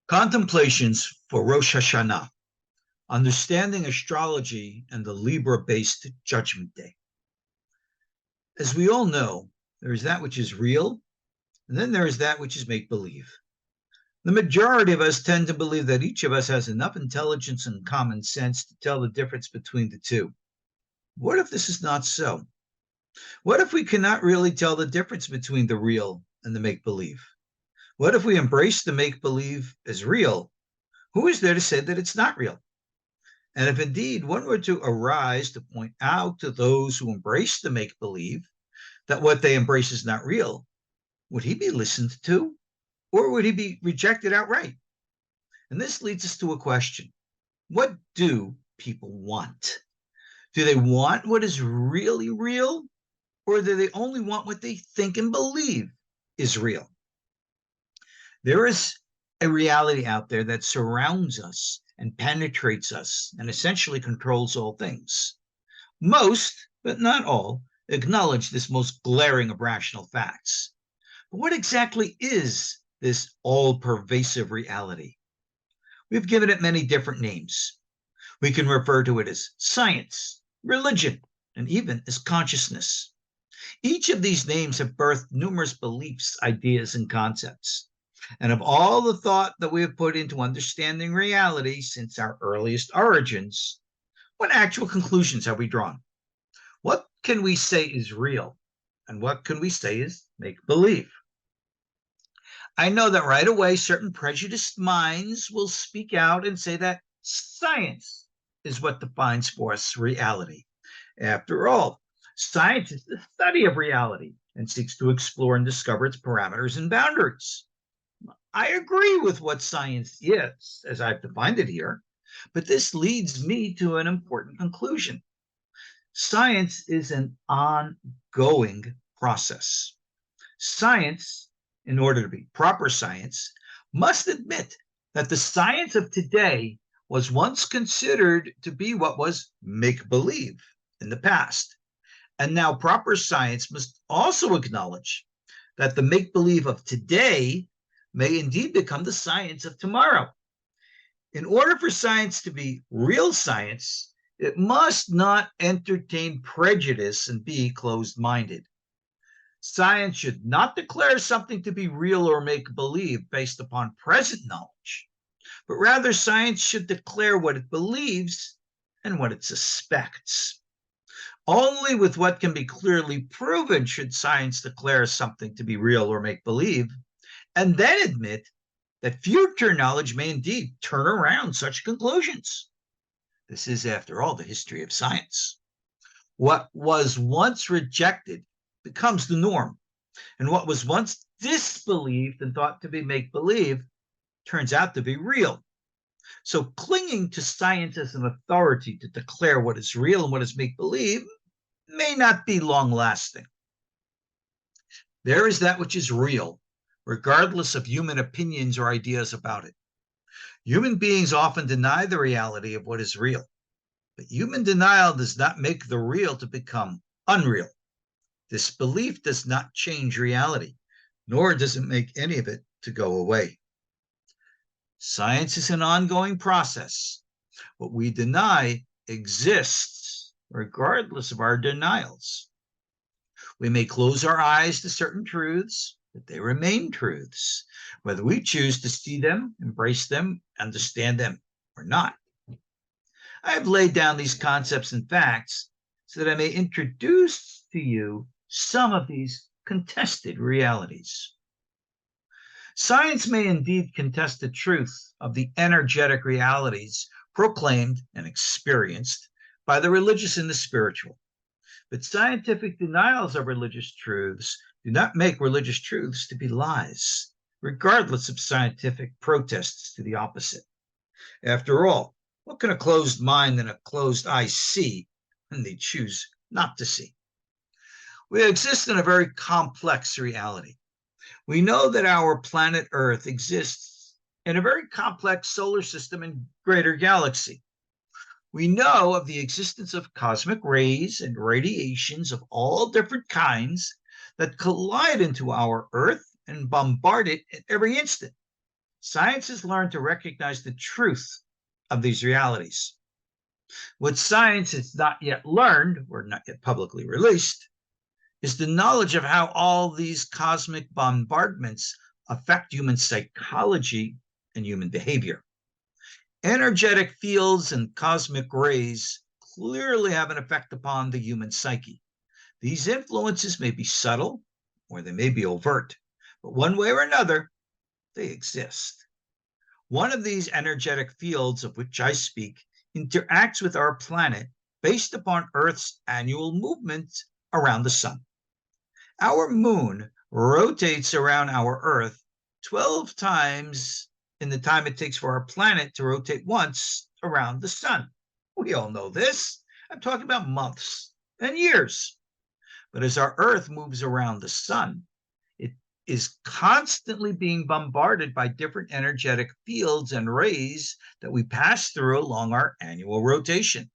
Contemplations for Rosh HaShana, Understanding Astrology and the Libra-based Judgment Day. As we all know, there is that which is real, and then there is that which is make-believe. The majority of us tend to believe that each of us has enough intelligence and common sense to tell the difference between the two. What if this is not so? What if we cannot really tell the difference between the real and the make-believe? What if we embrace the make-believe as real? Who is there to say that it's not real? And if indeed one were to arise to point out to those who embrace the make-believe that what they embrace is not real, would he be listened to, or would he be rejected outright? And this leads us to a question. What do people want? Do they want what is really real, or do they only want what they think and believe is real? There is a reality out there that surrounds us and penetrates us and essentially controls all things. Most, but not all, acknowledge this most glaring of rational facts. But what exactly is this all-pervasive reality? We've given it many different names. We can refer to it as science, religion, and even as consciousness. Each of these names have birthed numerous beliefs, ideas, and concepts. And of all the thought that we have put into understanding reality since our earliest origins, what actual conclusions have we drawn? What can we say is real? And what can we say is make-believe? I know that right away certain prejudiced minds will speak out and say that science is what defines for us reality. After all, science is the study of reality and seeks to explore and discover its parameters and boundaries. I agree with what science is, as I've defined it here, but this leads me to an important conclusion. Science is an ongoing process. Science, in order to be proper science, must admit that the science of today was once considered to be what was make-believe in the past. And now proper science must also acknowledge that the make-believe of today may indeed become the science of tomorrow. In order for science to be real science, it must not entertain prejudice and be closed-minded. Science should not declare something to be real or make-believe based upon present knowledge, but rather science should declare what it believes and what it suspects. Only with what can be clearly proven should science declare something to be real or make-believe, and then admit that future knowledge may indeed turn around such conclusions. This is, after all, the history of science. What was once rejected becomes the norm, and what was once disbelieved and thought to be make-believe turns out to be real. So clinging to science as an authority to declare what is real and what is make-believe may not be long-lasting. There is that which is real, regardless of human opinions or ideas about it. Human beings often deny the reality of what is real, but human denial does not make the real to become unreal. This belief does not change reality, nor does it make any of it to go away. Science is an ongoing process. What we deny exists regardless of our denials. We may close our eyes to certain truths, but they remain truths, whether we choose to see them, embrace them, understand them, or not. I have laid down these concepts and facts so that I may introduce to you some of these contested realities. Science may indeed contest the truth of the energetic realities proclaimed and experienced by the religious and the spiritual. But scientific denials of religious truths do not make religious truths to be lies, regardless of scientific protests to the opposite. After all, what can a closed mind and a closed eye see when they choose not to see? We exist in a very complex reality. We know that our planet Earth exists in a very complex solar system and greater galaxy. We know of the existence of cosmic rays and radiations of all different kinds that collide into our Earth and bombard it at every instant. science has learned to recognize the truth of these realities. What science has not yet learned, or not yet publicly released, is the knowledge of how all these cosmic bombardments affect human psychology and human behavior. Energetic fields and cosmic rays clearly have an effect upon the human psyche. These influences may be subtle or they may be overt, but one way or another, they exist. One of these energetic fields of which I speak interacts with our planet based upon Earth's annual movement around the sun. Our moon rotates around our Earth 12 times in the time it takes for our planet to rotate once around the sun. We all know this. I'm talking about months and years. But as our Earth moves around the sun, it is constantly being bombarded by different energetic fields and rays that we pass through along our annual rotation.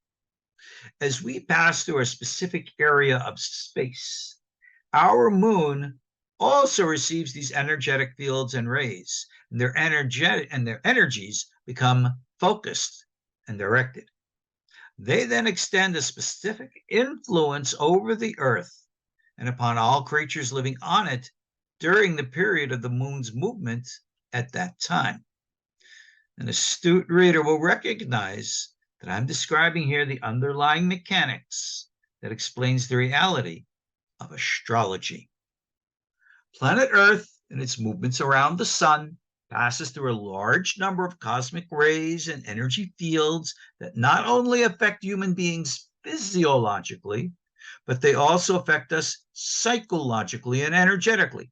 As we pass through a specific area of space, our moon also receives these energetic fields and rays, and their energies become focused and directed. They then extend a specific influence over the Earth and upon all creatures living on it during the period of the moon's movement at that time. An astute reader will recognize that I'm describing here the underlying mechanics that explains the reality of astrology. Planet Earth, in its movements around the sun, passes through a large number of cosmic rays and energy fields that not only affect human beings physiologically, but they also affect us psychologically and energetically.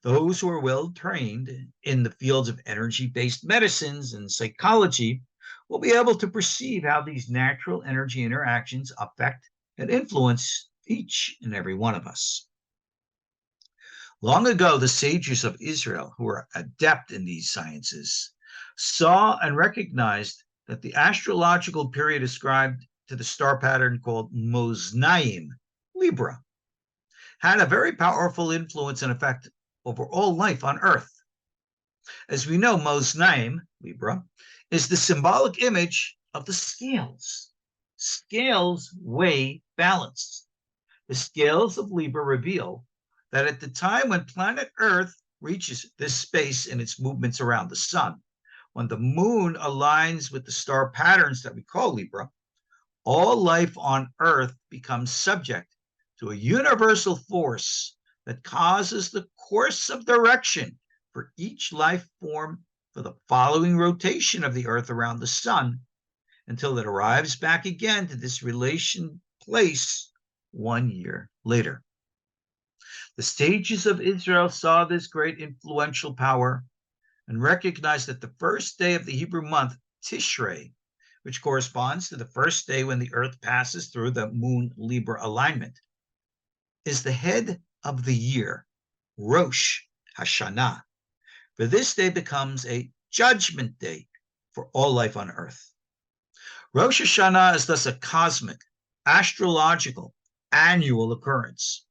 Those who are well trained in the fields of energy-based medicines and psychology will be able to perceive how these natural energy interactions affect and influence each and every one of us. Long ago, the sages of Israel, who were adept in these sciences, saw and recognized that the astrological period ascribed to the star pattern called Moznayim, Libra, had a very powerful influence and effect over all life on Earth. As we know, Moznayim, Libra, is the symbolic image of the scales. Scales weigh balance. The scales of Libra reveal that at the time when planet Earth reaches this space in its movements around the sun, when the moon aligns with the star patterns that we call Libra, all life on Earth becomes subject to a universal force that causes the course of direction for each life form for the following rotation of the Earth around the sun until it arrives back again to this relation place 1 year later. The sages of Israel saw this great influential power and recognized that the first day of the Hebrew month, Tishrei, which corresponds to the first day when the Earth passes through the Moon-Libra alignment, is the head of the year, Rosh HaShana. For this day becomes a judgment day for all life on Earth. Rosh HaShana is thus a cosmic, astrological, annual occurrence.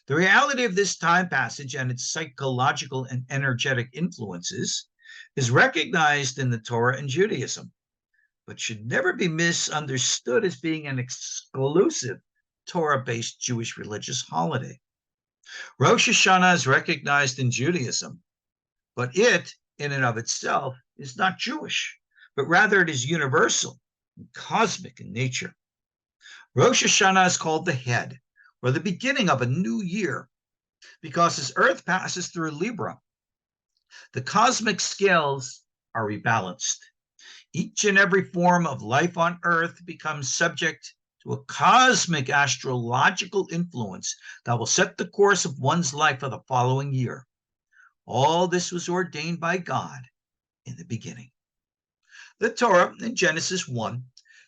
The reality of this time passage and its psychological and energetic influences is recognized in the Torah and Judaism, but should never be misunderstood as being an exclusive Torah-based Jewish religious holiday. Rosh Hashanah is recognized in Judaism, but it, in and of itself, is not Jewish, but rather it is universal and cosmic in nature. Rosh Hashanah is called the head, or the beginning of a new year, because as Earth passes through Libra, the cosmic scales are rebalanced. Each and every form of life on Earth becomes subject to a cosmic astrological influence that will set the course of one's life for the following year. All this was ordained by God in the beginning. The Torah in Genesis 1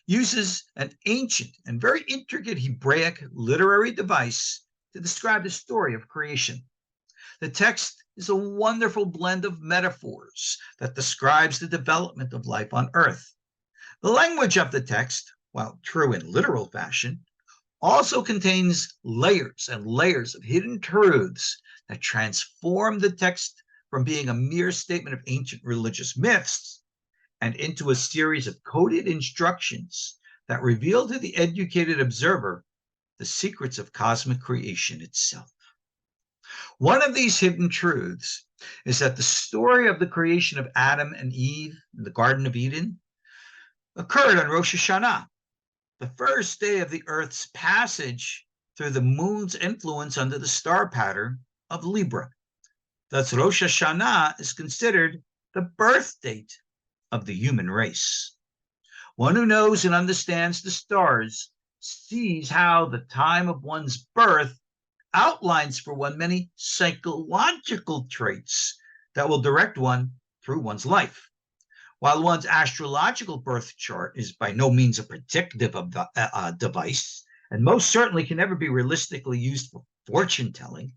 uses an ancient and very intricate Hebraic literary device to describe the story of creation. The text is a wonderful blend of metaphors that describes the development of life on Earth. The language of the text, while true in literal fashion, also contains layers and layers of hidden truths that transform the text from being a mere statement of ancient religious myths and into a series of coded instructions that reveal to the educated observer the secrets of cosmic creation itself. One of these hidden truths is that the story of the creation of Adam and Eve in the Garden of Eden occurred on Rosh HaShana, the first day of the Earth's passage through the moon's influence under the star pattern of Libra. Thus, Rosh HaShana is considered the birth date of the human race. One who knows and understands the stars sees how the time of one's birth outlines for one many psychological traits that will direct one through one's life. While one's astrological birth chart is by no means a predictive device, and most certainly can never be realistically used for fortune telling,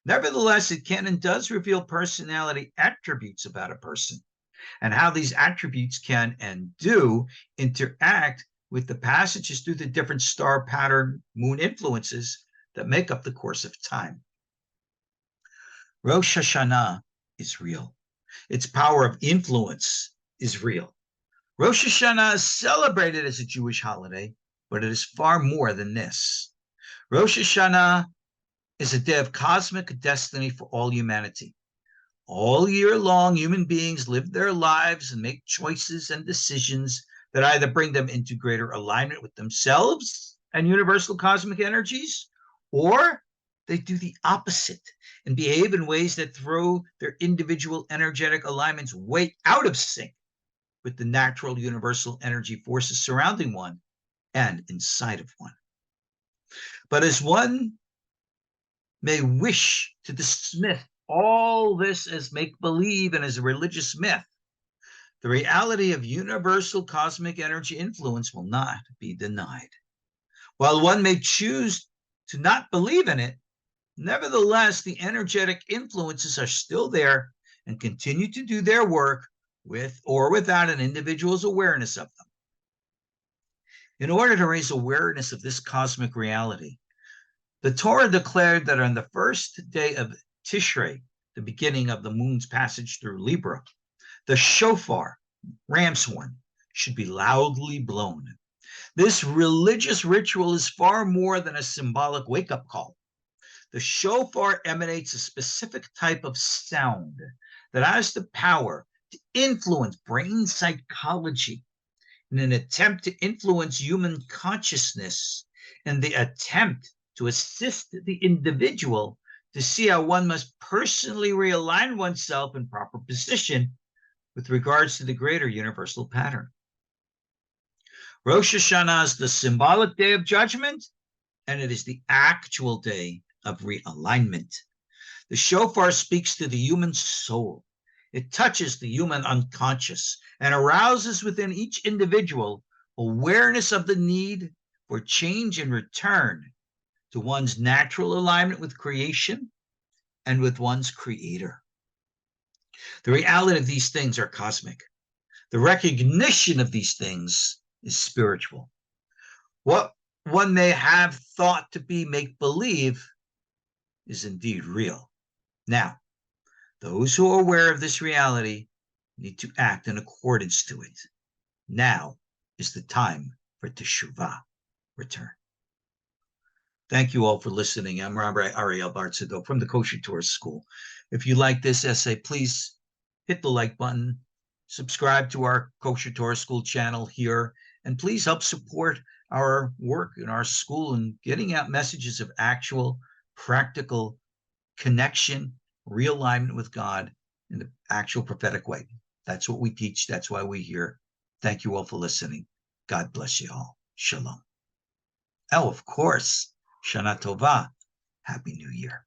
nevertheless, it can and does reveal personality attributes about a person and how these attributes can and do interact with the passages through the different star pattern moon influences that make up the course of time. Rosh HaShana is real. Its power of influence is real. Rosh HaShana is celebrated as a Jewish holiday, but it is far more than this. Rosh HaShana is a day of cosmic destiny for all humanity. All year long, human beings live their lives and make choices and decisions that either bring them into greater alignment with themselves and universal cosmic energies, or they do the opposite and behave in ways that throw their individual energetic alignments way out of sync with the natural universal energy forces surrounding one and inside of one. But as one may wish to dismiss all this as make-believe and as a religious myth, the reality of universal cosmic energy influence will not be denied. While one may choose to not believe in it, nevertheless, the energetic influences are still there and continue to do their work with or without an individual's awareness of them. In order to raise awareness of this cosmic reality, the Torah declared that on the first day of Tishrei, the beginning of the moon's passage through Libra, the shofar, ram's horn, should be loudly blown. This religious ritual is far more than a symbolic wake-up call. The shofar emanates a specific type of sound that has the power to influence brain psychology in an attempt to influence human consciousness and the attempt to assist the individual to see how one must personally realign oneself in proper position with regards to the greater universal pattern. Rosh HaShana is the symbolic day of judgment, and it is the actual day of realignment. The shofar speaks to the human soul. It touches the human unconscious and arouses within each individual awareness of the need for change and return to one's natural alignment with creation and with one's creator. The reality of these things are cosmic. The recognition of these things is spiritual. What one may have thought to be make-believe is indeed real. Now, those who are aware of this reality need to act in accordance to it. Now is the time for Teshuvah, return. Thank you all for listening. I'm Rabbi Ariel Tzadok from the KosherTorah School. If you like this essay, please hit the like button, subscribe to our KosherTorah School channel here, and please help support our work in our school and getting out messages of actual, practical connection, realignment with God in the actual prophetic way. That's what we teach. That's why we're here. Thank you all for listening. God bless you all. Shalom. Oh, of course. Shana Tova. Happy New Year.